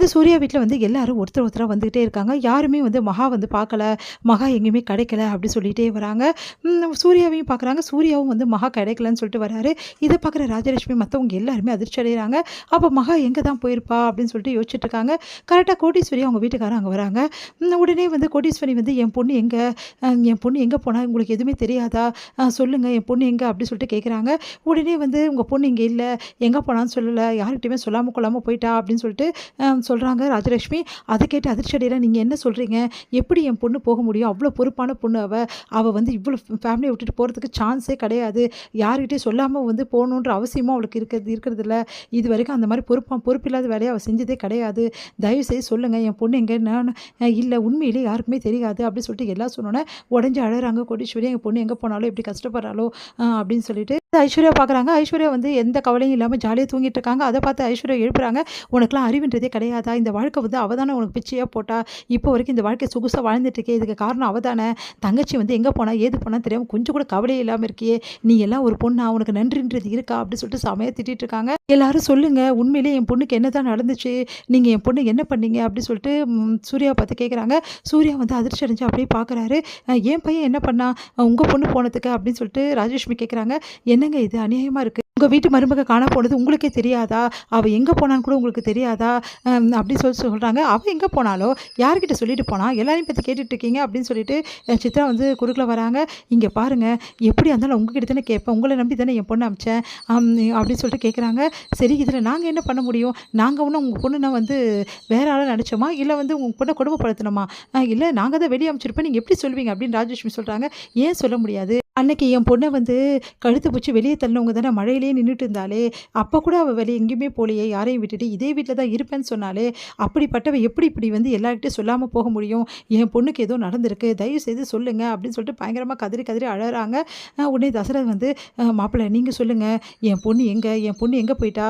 வந்து சூர்யா வீட்ல வந்து எல்லாரும் ஒருத்தர் ஒருத்தரா வந்துகிட்டே இருக்காங்க. யாருமே வந்து மகா வந்து பார்க்கல. மகா எங்கேயுமே கிடைக்கல அப்படி சொல்லிட்டே வராங்க. சூர்யாவையும் பார்க்குறாங்க. சூர்யாவும் வந்து மகா கிடைக்கலன்னு சொல்லிட்டு வராரு. இத பார்க்குற ராஜலட்சுமி மத்தவங்க எல்லாருமே அதிர்ச்சி அடையறாங்க. அப்ப மகா எங்க தான் போயிருப்பா அப்படின்னு சொல்லிட்டு யோசிச்சுட்டு இருக்காங்க. கரெக்ட்டா கோடீஸ்வரி அவங்க வீட்டுக்காரர் அங்க வராங்க. உடனே வந்து கோடீஸ்வரி வந்து என் பொண்ணு எங்க? என் பொண்ணு எங்க போனா? உங்களுக்கு எதுவுமே தெரியாதா? சொல்லுங்க என் பொண்ணு எங்க? அப்படி சொல்லிட்டு கேட்குறாங்க. உடனே வந்து உங்க பொண்ணு இங்க இல்ல. எங்க போனான்னு சொல்லல. யார்கிட்டயுமே சொல்லாம கொள்ளாம போயிட்டா அப்படின்னு சொல்லிட்டு சொல்றாங்க ராஜலட்சுமி. அத கேட்டு அதிர்ச்சி அடையறா. நீங்க என்ன சொல்றீங்க? எப்படி என் பொண்ணு போக முடியும்? அவ்ளோ பொறுப்பான பொண்ணு அவ. அவ வந்து இவ்ளோ ஃபேமிலிய விட்டுட்டு போறதுக்கு சான்ஸே கிடையாது. யார்கிட்டயும் சொல்லாம வந்து போணுன்ற அவசியமும் அவளுக்கு இருக்கிறதில்ல. இதுவரைக்கும் அந்த மாரி பொறுப்பில்லாத வேலைய அவ செஞ்சதே கிடையாது. தயவுசெய்து சொல்லுங்க என் பொண்ணு எங்க? நான் இல்ல உண்மையிலேயே யாருக்குமே தெரியாது அப்படின்னு சொல்லிட்டு எல்லாம் சொன்னோனே உடைஞ்சு அழறாங்க கோடீஸ்வரி. எங்க பொண்ணு எங்க போனாலும் எப்படி கஷ்டப்படுறாளோ அப்படின்னு சொல்லிட்டு ஐஸ்வர்யா பார்க்குறாங்க. ஐஸ்வர்யா வந்து எந்த கவலையும் இல்லாம ஜாலியா தூங்கிட்டு இருக்காங்க. அத பார்த்து ஐஸ்வர்யா எழுப்புறாங்க. உனக்கெல்லாம் அறிவுன்றதே கிடையாதா? இந்த வாழ்க்கை வந்து அவ தானே உனக்கு பிச்சையா போட்டா. இப்போ வரைக்கும் இந்த வாழ்க்கை சொகுசா வாழ்ந்துட்டு இருக்கே. இதுக்கு காரணம் அவ தானே. தங்கச்சி வந்து எங்க போனா, ஏது போனான்னு தெரியாம கொஞ்சம் கூட கவலையே இல்லாம இருக்கியே. நீ எல்லாம் ஒரு பொண்ணா? உனக்கு நன்றின்றது இருக்கா? அப்படின்னு சொல்லிட்டு செமையா திட்டிட்டு இருக்காங்க. எல்லாரும் சொல்லுங்க. உண்மையிலேயே என் பொண்ணுக்கு என்னதான் நடந்துச்சு? நீங்க என் பொண்ணு என்ன பண்ணீங்க? அப்படின்னு சொல்லிட்டு சூர்யாவ பார்த்து கேட்குறாங்க. சூர்யா வந்து அதிர்ச்சி அடைஞ்சு அப்படியே பார்க்குறாரு. என் பையன் என்ன பண்ணான்? உங்க பொண்ணு போனதுக்கு அப்படின்னு சொல்லிட்டு ராஜலட்சுமி கேட்குறாங்க. என்னங்க இது அநியாயமா இருக்கு. உங்க வீட்டு மருமக காணாம போனது உங்களுக்கே தெரியாதா? அவ எங்க போனான்னு கூட உங்களுக்கு தெரியாதா? அப்படின்னு சொல்றாங்க. அவ எங்க போனாளோ, யார்கிட்ட சொல்லிட்டு போனா? எல்லாரையும் பத்தி கேட்டுட்டு இருக்கீங்க அப்படின்னு சொல்லிட்டு சித்ரா வந்து குறுக்குல வராங்க. இங்க பாருங்க, எப்படியா இருந்தாலும் உங்ககிட்ட தானே கேட்பேன். உங்கள நம்பி தானே என் பொண்ண அனுப்பிச்சேன். அப்படின்னு சொல்லிட்டு கேட்குறாங்க. சரி இதுல நாங்க என்ன பண்ண முடியும்? நாங்க ஒண்ணும் உங்க பொண்ணுன வந்து வேற ஆள நடிச்சோமா? இல்ல வந்து உங்க பொண்ண கொடுமைப்படுத்தணுமா? இல்ல நாங்க தான் வெளிய அனுப்பிச்சிருப்போம். நீங்க எப்படி சொல்வீங்க? அப்படின்னு ராஜலட்சுமி சொல்றாங்க. ஏன் சொல்ல முடியாது? அன்னைக்கு என் பொண்ண வந்து கழுத்து பிடிச்சு வெளிய தள்ளினவங்க தானே மழையிலேயே நின்னுட்டு இருந்தாளே! அப்ப கூட அவ வெளிய எங்கேயுமே போலயே! யாரையும் விட்டுட்டு இதே வீட்ல தான் இருப்பேன்னு சொன்னாளே! அப்படிப்பட்டவ எப்படி இப்படி வந்து எல்லார்கிட்டயும் சொல்லாம போக முடியும்? என் பொண்ணுக்கு ஏதோ நடந்திருக்கு. தயவு செய்து சொல்லுங்க அப்படின்னு சொல்லிட்டு பயங்கரமா கதறி கதறி அழறாங்க. உடனே தசரத் வந்து மாப்பிள நீங்க சொல்லுங்க. என் பொண்ணு எங்க? என் பொண்ணு எங்க போயிட்டா?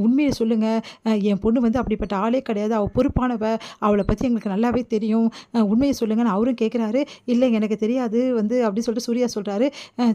உண்மைய சொல்லுங்க. என் பொண்ணு வந்து அப்படிப்பட்ட ஆளே கிடையாது. அவ பொறுப்பானவ. அவள பத்தி எங்களுக்கு நல்லாவே தெரியும். உண்மைய சொல்லுங்கன்னு அவரும் கேட்குறாரு. இல்ல எனக்கு தெரியாது வந்து அப்படின்னு சொல்லிட்டு சூர்யா சொல்றாரு.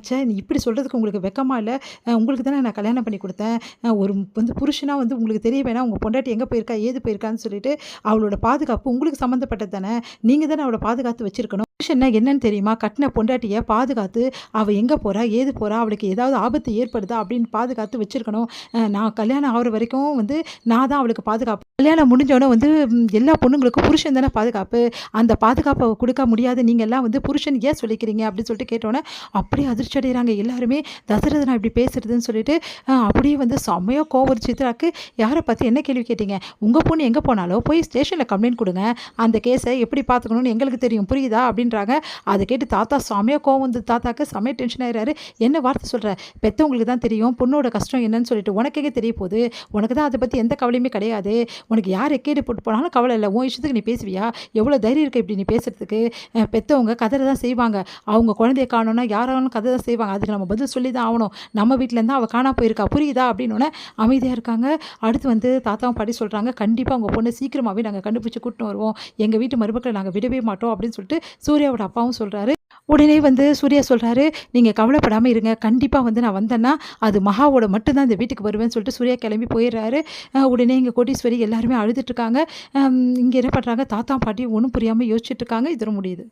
ச்சே! நீ இப்படி சொல்றதுக்கு உங்களுக்கு வெட்கமா இல்ல? உங்களுக்கு தானே நான் கல்யாணம் பண்ணி குடுத்தேன். ஒரு வந்து புருஷனா வந்து உங்களுக்கு தெரிய வேணாம். உங்க பொண்டாட்டி எங்க போயிருக்கா? ஏது போயிருக்கான்னு சொல்லிட்டு அவளோட பாதுகாப்பு உங்களுக்கு சம்மந்தப்பட்டது தானே. நீங்க தானே அவள பாதுகாத்து வச்சிருக்கணும். புருஷன்னா என்னன்னு தெரியுமா? கட்டின பொண்டாட்டிய பாதுகாத்து அவ எங்க போறா? ஏது போறா? அவளுக்கு ஏதாவது ஆபத்து ஏற்படுதா? அப்படின்னு பாதுகாத்து வச்சிருக்கணும். நான் கல்யாணம் ஆகுற வரைக்கும் வந்து நான் தான் அவளுக்கு பாதுகாப்பு. கல்யாணம் முடிஞ்சோனே வந்து எல்லா பொண்ணுங்களுக்கும் புருஷன் தானே பாதுகாப்பு. அந்த பாதுகாப்ப குடுக்க முடியாது. நீங்க எல்லாம் வந்து புருஷன் ஏன் சொல்லிக்கிறீங்க? அப்படின்னு சொல்லிட்டு கேட்டோனே அப்படியே அதிர்ச்சி அடைகிறாங்க எல்லாருமே. தசரதன் நான் இப்படி பேசுறதுன்னு சொல்லிட்டு அப்படியே வந்து செம்மையா கோவம் வருது சித்ராக்கு. யாரை பார்த்து என்ன கேள்வி கேட்டீங்க? உங்க பொண்ணு எங்க போனாலோ போய் ஸ்டேஷன்ல கம்ப்ளைண்ட் குடுங்க. அந்த கேஸை எப்படி பார்த்துக்கணும்னு எங்களுக்கு தெரியும். புரியுதா? அப்படின்றாங்க. அதை கேட்டு தாத்தா செம்மையா கோவம் வந்து தாத்தாக்கு செம்மையா டென்ஷன் ஆயிடுறாரு. என்ன வார்த்தை சொல்ற? பெத்தவங்களுக்கு தான் தெரியும் பொண்ணோட கஷ்டம் என்னன்னு சொல்லிட்டு. உனக்கு எங்க தெரிய போகுது? உனக்கு தான் அதை பத்தி எந்த கவலையுமே கிடையாது. உனக்கு யார் எக்கேடு போட்டு போனாலும் கவலை இல்லை. உன் இஷ்டத்துக்கு நீ பேசுவியா? எவ்வளோ தைரியம் இருக்கு இப்படி நீ பேசுறதுக்கு? பெத்தவங்க கதற தான் செய்வாங்க. அவங்க குழந்தைய காணோம்னா யாராலும் கதை தான் செய்வாங்க. அதுக்கு நம்ம பதில் சொல்லி தான் ஆகணும். நம்ம வீட்டிலேருந்து அவள் காணாம போயிருக்கா புரியுதா? அப்படின்னோடனே அமைதியாக இருக்காங்க. அடுத்து வந்து தாத்தாவும் பாட்டி சொல்கிறாங்க. கண்டிப்பாக உங்கள் பொண்ணை சீக்கிரமாகவே நாங்கள் கண்டுபிடிச்சி கூட்டின்னு வருவோம். எங்கள் வீட்டு மருமக்களை நாங்கள் விடவே மாட்டோம் அப்படின்னு சொல்லிட்டு சூர்யாவோட அப்பாவும் சொல்கிறாரு. உடனே வந்து சூர்யா சொல்கிறாரு. நீங்கள் கவலைப்படாமல் இருங்க. கண்டிப்பாக வந்து நான் வந்தேன்னா அது மகாவோட மட்டும்தான் இந்த வீட்டுக்கு வருவேன்னு சொல்லிட்டு சூர்யா கிளம்பி போயிடுறாரு. உடனே இங்கே கோடீஸ்வரி எல்லாருமே அழுதுட்டு இருக்காங்க. இங்கே என்ன பண்ணுறாங்க? தாத்தா பாட்டி ஒன்றும் புரியாமல் யோசிச்சுட்டு இருக்காங்க. இதோட முடியுது.